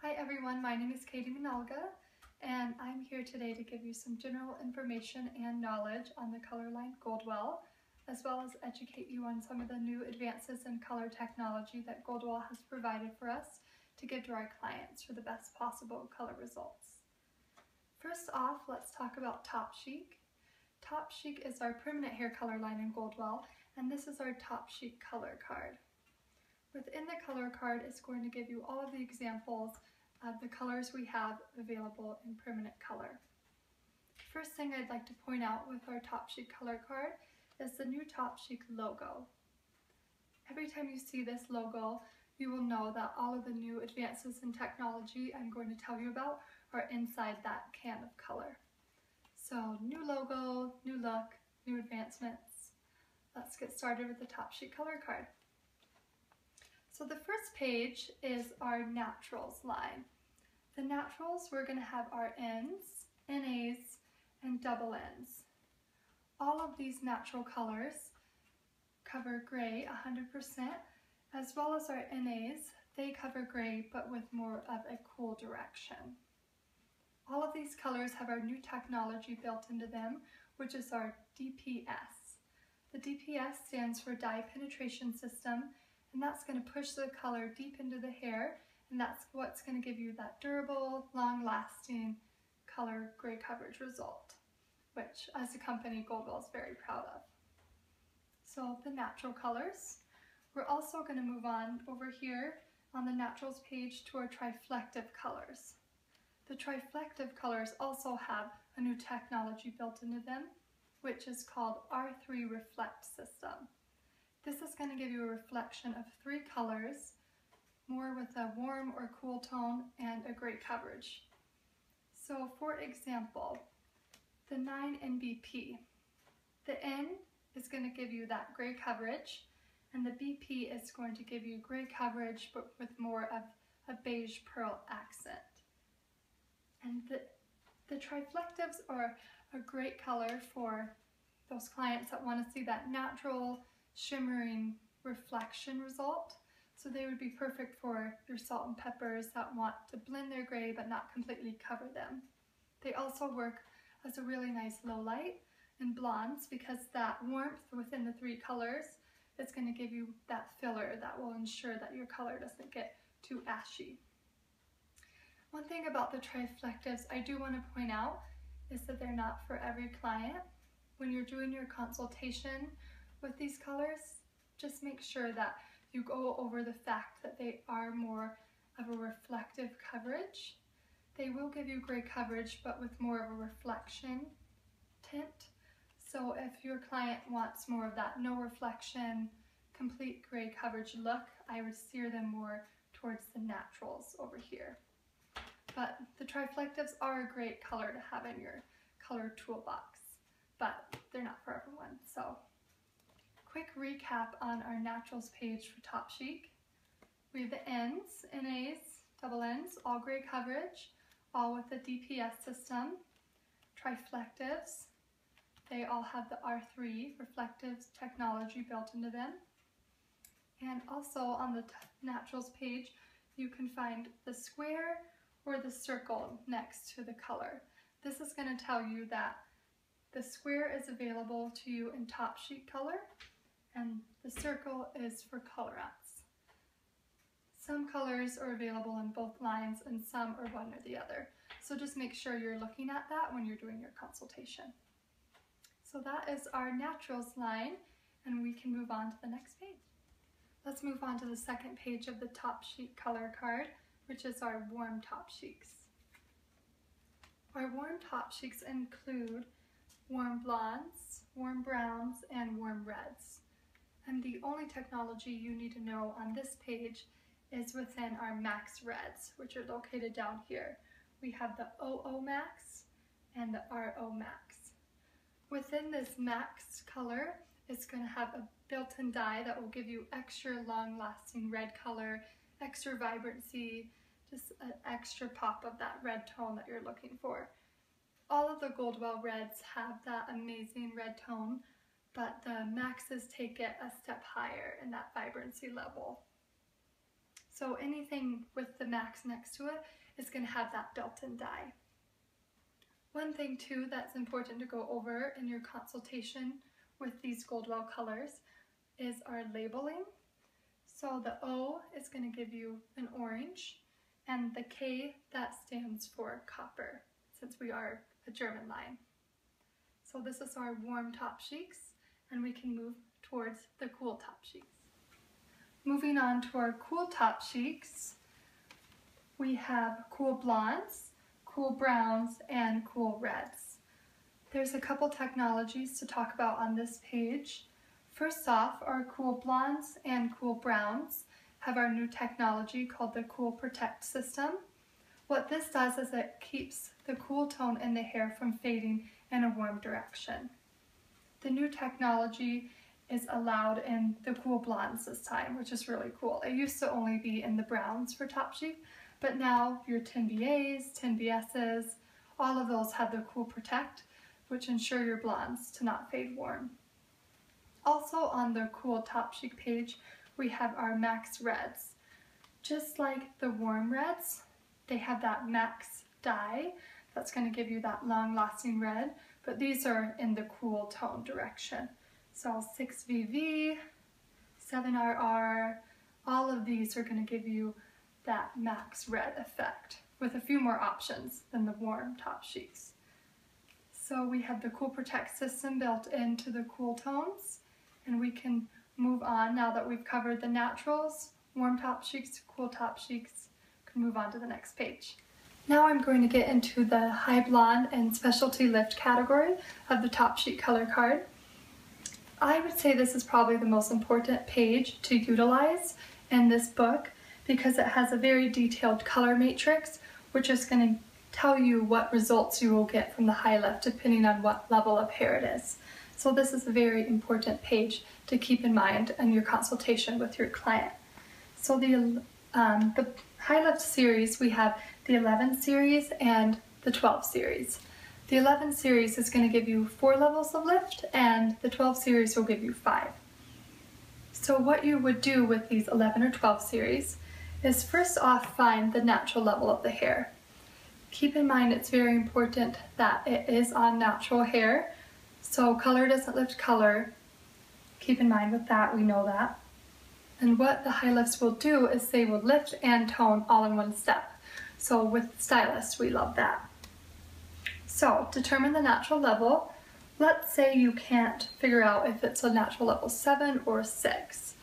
Hi everyone, my name is Katie Minalga, and I'm here today to give you some general information and knowledge on the color line Goldwell, as well as educate you on some of the new advances in color technology that Goldwell has provided for us to give to our clients for the best possible color results. First off, let's talk about Topchic. Topchic is our permanent hair color line in Goldwell, and this is our Topchic color card. Within the color card, it's going to give you all of the examples of the colors we have available in permanent color. First thing I'd like to point out with our Topchic color card is the new Topchic logo. Every time you see this logo, you will know that all of the new advances in technology I'm going to tell you about are inside that can of color. So new logo, new look, new advancements. Let's get started with the Topchic color card. So the first page is our naturals line. The naturals, we're going to have our Ns, NAs, and double Ns. All of these natural colors cover gray 100%, as well as our NAs, they cover gray but with more of a cool direction. All of these colors have our new technology built into them, which is our DPS. The DPS stands for dye penetration system, and that's going to push the color deep into the hair, and that's what's going to give you that durable, long-lasting color gray coverage result, which as a company Goldwell is very proud of. So the natural colors. We're also going to move on over here on the naturals page to our triflective colors. The triflective colors also have a new technology built into them, which is called R3 Reflect System. This is going to give you a reflection of 3 colors, more with a warm or cool tone and a gray coverage. So for example, the 9NBP. The N is going to give you that gray coverage, and the BP is going to give you gray coverage but with more of a beige pearl accent. And the triflectives are a great color for those clients that want to see that natural shimmering reflection result. So they would be perfect for your salt and peppers that want to blend their gray but not completely cover them. They also work as a really nice low light in blondes because that warmth within the 3 colors is going to give you that filler that will ensure that your color doesn't get too ashy. One thing about the triflectives I do want to point out is that they're not for every client. When you're doing your consultation with these colors, just make sure that you go over the fact that they are more of a reflective coverage. They will give you gray coverage, but with more of a reflection tint. So if your client wants more of that no reflection, complete gray coverage look, I would steer them more towards the naturals over here. But the triflectives are a great color to have in your color toolbox, but they're not for everyone. So quick recap on our naturals page for Topchic. We have the Ns, NAs, double Ns, all gray coverage, all with the DPS system. Triflectives, they all have the R3 reflective technology built into them. And also on the naturals page, you can find the square or the circle next to the color. This is going to tell you that the square is available to you in Topchic color, and the circle is for colorants. Some colors are available in both lines and some are one or the other. So just make sure you're looking at that when you're doing your consultation. So that is our naturals line, and we can move on to the next page. Let's move on to the second page of the Topchic color card, which is our warm Topchics. Our warm Topchics include warm blondes, warm browns, and warm reds. And the only technology you need to know on this page is within our Max Reds, which are located down here. We have the OO Max and the RO Max. Within this Max color, it's going to have a built-in dye that will give you extra long-lasting red color, extra vibrancy, just an extra pop of that red tone that you're looking for. All of the Goldwell reds have that amazing red tone, but the Maxes take it a step higher in that vibrancy level. So anything with the max next to it is going to have that built-in dye. One thing too that's important to go over in your consultation with these Goldwell colors is our labeling. So the O is going to give you an orange, and the K, that stands for copper, since we are a German line. So this is our warm Topchics, and we can move towards the cool Topchics. Moving on to our cool Topchics, we have cool blondes, cool browns, and cool reds. There's a couple technologies to talk about on this page. First off, our cool blondes and cool browns have our new technology called the Cool Protect system. What this does is it keeps the cool tone in the hair from fading in a warm direction. The new technology is allowed in the cool blondes this time, which is really cool. It used to only be in the browns for Topchic, but now your 10BAs, 10BSs, all of those have the Cool Protect, which ensure your blondes to not fade warm. Also on the Cool Topchic page, we have our Max Reds. Just like the warm reds, they have that max dye that's going to give you that long-lasting red, but these are in the cool tone direction. So 6VV, 7RR, all of these are going to give you that max red effect with a few more options than the warm Topchics. So we have the Cool Protect system built into the cool tones, and we can move on now that we've covered the naturals, warm Topchics, cool Topchics. Can move on to the next page. Now I'm going to get into the high blonde and specialty lift category of the Topchic color card. I would say this is probably the most important page to utilize in this book because it has a very detailed color matrix, which is going to tell you what results you will get from the high lift depending on what level of hair it is. So this is a very important page to keep in mind in your consultation with your client. So the high lift series, we have the 11 series and the 12 series. The 11 series is going to give you 4 levels of lift, and the 12 series will give you 5. So what you would do with these 11 or 12 series is first off find the natural level of the hair. Keep in mind it's very important that it is on natural hair, so color doesn't lift color. Keep in mind with that, we know that. And what the high lifts will do is they will lift and tone all in one step. So with Stylist, we love that. So determine the natural level. Let's say you can't figure out if it's a natural level 7 or 6.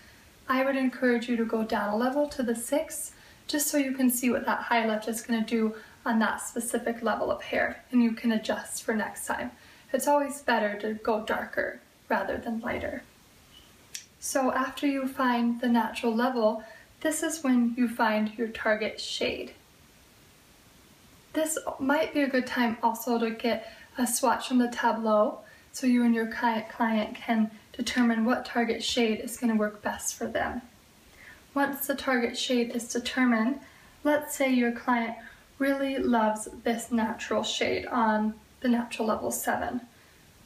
I would encourage you to go down a level to the 6 just so you can see what that high lift is going to do on that specific level of hair, and you can adjust for next time. It's always better to go darker rather than lighter. So after you find the natural level, this is when you find your target shade. This might be a good time also to get a swatch from the tableau so you and your client can determine what target shade is going to work best for them. Once the target shade is determined, let's say your client really loves this natural shade on the natural level 7.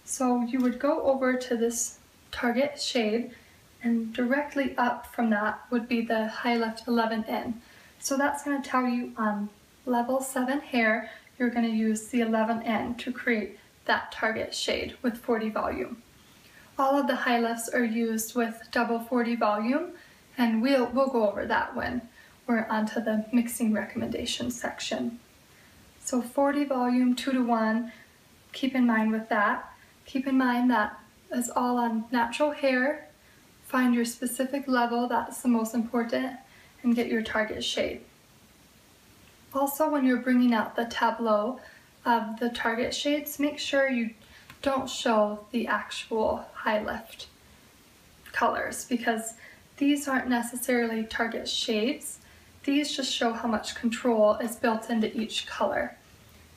So you would go over to this target shade, and directly up from that would be the high lift 11N. So that's going to tell you on level 7 hair, you're going to use the 11N to create that target shade with 40 volume. All of the high lifts are used with double 40 volume, and we'll go over that when we're onto the mixing recommendations section. So 40 volume, 2:1, keep in mind with that. Keep in mind that is all on natural hair. Find your specific level, that's the most important, and get your target shade. Also, when you're bringing out the tableau of the target shades, make sure you don't show the actual high lift colors because these aren't necessarily target shades. These just show how much control is built into each color.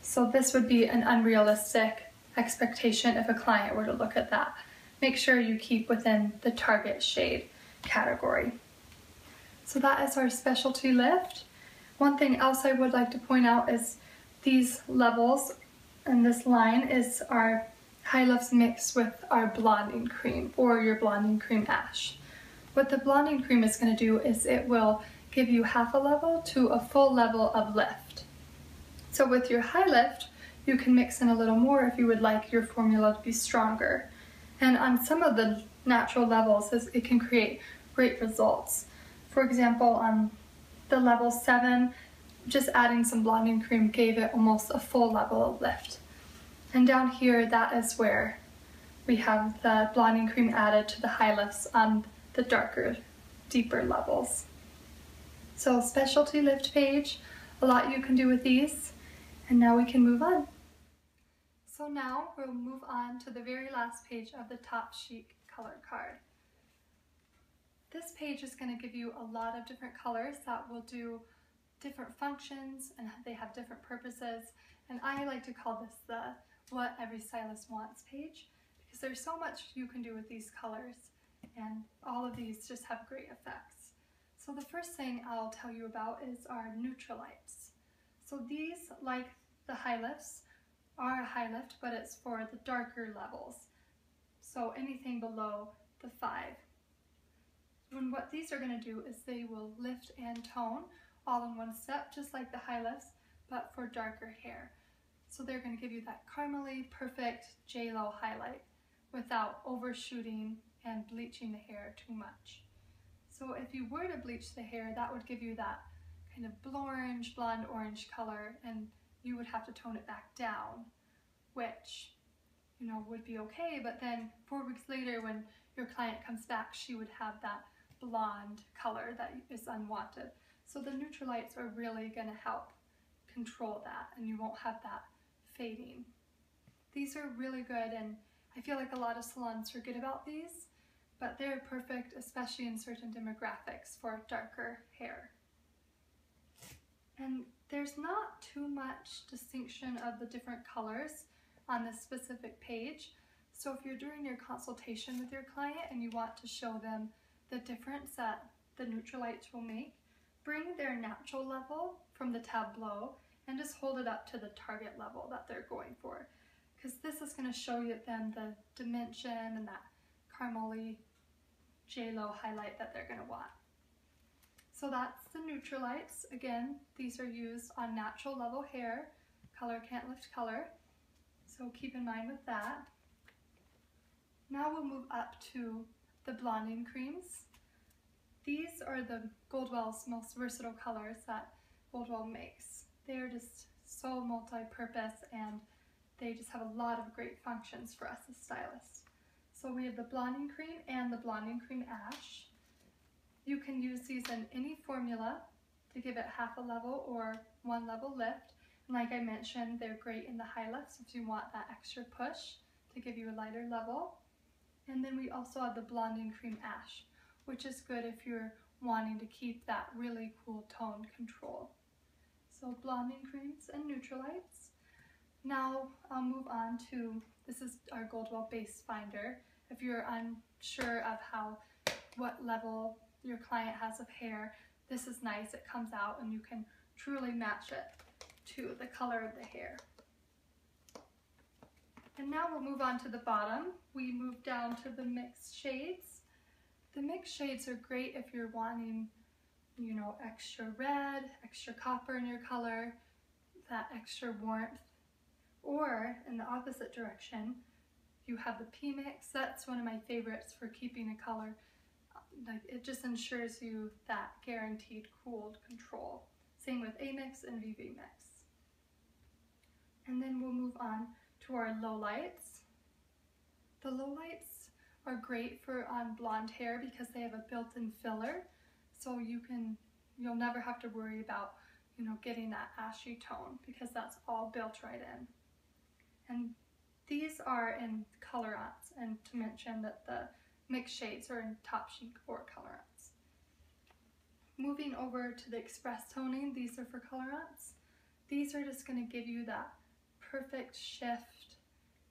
So this would be an unrealistic expectation if a client were to look at that. Make sure you keep within the target shade category. So that is our specialty lift. One thing else I would like to point out is these levels and this line is our high lifts mixed with our blonding cream or your blonding cream ash. What the blonding cream is going to do is it will give you half a level to a full level of lift. So with your high lift, you can mix in a little more if you would like your formula to be stronger. And on some of the natural levels, it can create great results. For example, on the level 7, just adding some blonding cream gave it almost a full level of lift. And down here, that is where we have the blonding cream added to the high lifts on the darker, deeper levels. So specialty lift page, a lot you can do with these. And now we can move on. So now we'll move on to the very last page of the Topchic color card. This page is going to give you a lot of different colors that will do different functions, and they have different purposes. And I like to call this the What Every Stylist Wants page, because there's so much you can do with these colors, and all of these just have great effects. So the first thing I'll tell you about is our neutralites. So these, like the high lifts, are a high lift, but it's for the darker levels. So anything below the 5. And what these are going to do is they will lift and tone all in one step, just like the high lifts, but for darker hair. So they're going to give you that caramely, perfect J-Lo highlight without overshooting and bleaching the hair too much. So if you were to bleach the hair, that would give you that kind of blonde orange color, and you would have to tone it back down, which, you know, would be okay, but then 4 weeks later when your client comes back, she would have that blonde color that is unwanted. So the neutralites are really going to help control that, and you won't have that fading. These are really good, and I feel like a lot of salons forget about these, but they're perfect, especially in certain demographics for darker hair. And there's not too much distinction of the different colors on this specific page. So if you're doing your consultation with your client and you want to show them the difference that the neutralites will make, bring their natural level from the tableau and just hold it up to the target level that they're going for. Because this is going to show them the dimension and that caramely J-Lo highlight that they're going to want. So that's the neutralites. Again, these are used on natural level hair. Color can't lift color, so keep in mind with that. Now we'll move up to the blonding creams. These are the Goldwell's most versatile colors that Goldwell makes. They're just so multi-purpose, and they just have a lot of great functions for us as stylists. So we have the blonding cream and the blonding cream ash. You can use these in any formula to give it half a level or 1 level lift. And like I mentioned, they're great in the high lifts if you want that extra push to give you a lighter level. And then we also have the blonding cream ash, which is good if you're wanting to keep that really cool tone control. So blonding creams and neutralites. Now I'll move on to, this is our Goldwell base finder. If you're unsure of what level your client has of hair, this is nice. It comes out and you can truly match it to the color of the hair. And now we'll move on to the bottom. We move down to the mixed shades. The mixed shades are great if you're wanting, you know, extra red, extra copper in your color, that extra warmth. Or in the opposite direction, you have the P-Mix. That's one of my favorites for keeping a color. Like, it just ensures you that guaranteed cooled control. Same with A-Mix and VV Mix. And then we'll move on to our lowlights. The lowlights are great for on blonde hair because they have a built-in filler, so you'll never have to worry about, you know, getting that ashy tone because that's all built right in. And these are in colorants, and to mention that the mixed shades are in Topchic or colorants. Moving over to the express toning, these are for colorants. These are just going to give you that perfect shift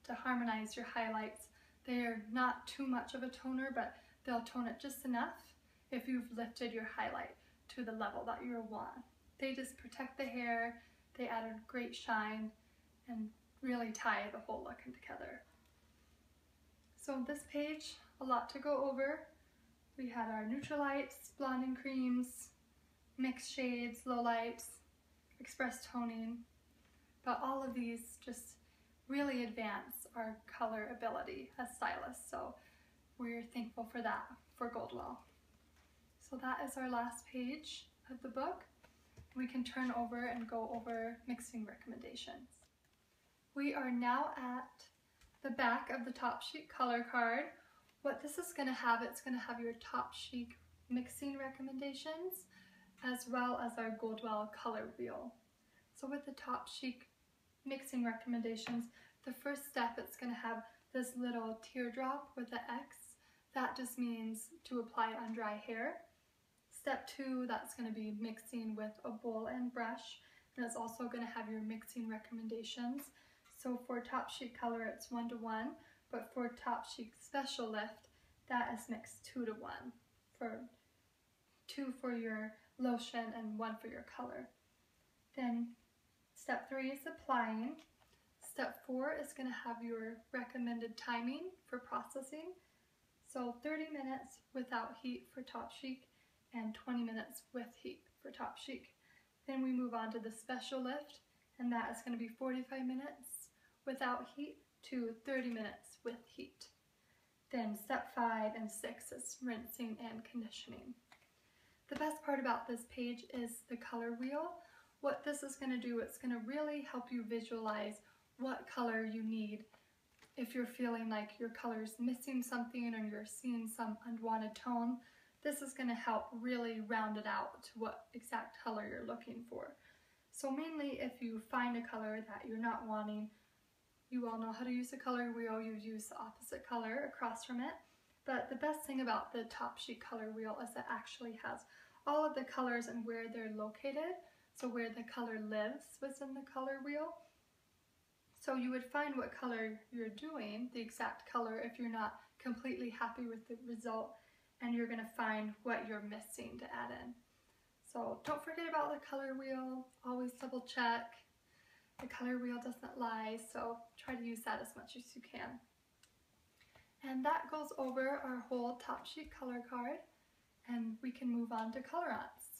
to harmonize your highlights. They're not too much of a toner, but they'll tone it just enough if you've lifted your highlight to the level that you want. They just protect the hair, they add a great shine, and really tie the whole look in together. So on this page, a lot to go over. We had our neutralites, blonding creams, mixed shades, lowlights, express toning, but all of these just really advance our color ability as stylists, so we're thankful for that for Goldwell. So that is our last page of the book. We can turn over and go over mixing recommendations. We are now at the back of the Topchic color card. What this is going to have, it's going to have your Topchic mixing recommendations as well as our Goldwell color wheel. So with the Topchic mixing recommendations, the first step, it's going to have this little teardrop with the X. That just means to apply it on dry hair. Step 2, that's going to be mixing with a bowl and brush, and it's also going to have your mixing recommendations. So for Topchic color, it's 1:1, but for Topchic special lift, that is mixed 2:1, for 2 for your lotion and 1 for your color. Then step 3 is applying. Step 4 is going to have your recommended timing for processing. So 30 minutes without heat for Topchic and 20 minutes with heat for Topchic. Then we move on to the special lift, and that is going to be 45 minutes without heat to 30 minutes with heat. Then step 5 and 6 is rinsing and conditioning. The best part about this page is the color wheel. What this is going to do, it's going to really help you visualize what color you need. If you're feeling like your color is missing something or you're seeing some unwanted tone, this is going to help really round it out to what exact color you're looking for. So mainly if you find a color that you're not wanting, you all know how to use a color wheel, you use the opposite color across from it. But the best thing about the Topchic color wheel is it actually has all of the colors and where they're located, so where the color lives within the color wheel. So you would find what color you're doing, the exact color, if you're not completely happy with the result, and you're going to find what you're missing to add in. So don't forget about the color wheel, always double check. The color wheel doesn't lie, so try to use that as much as you can. And that goes over our whole Topchic color card, and we can move on to colorants.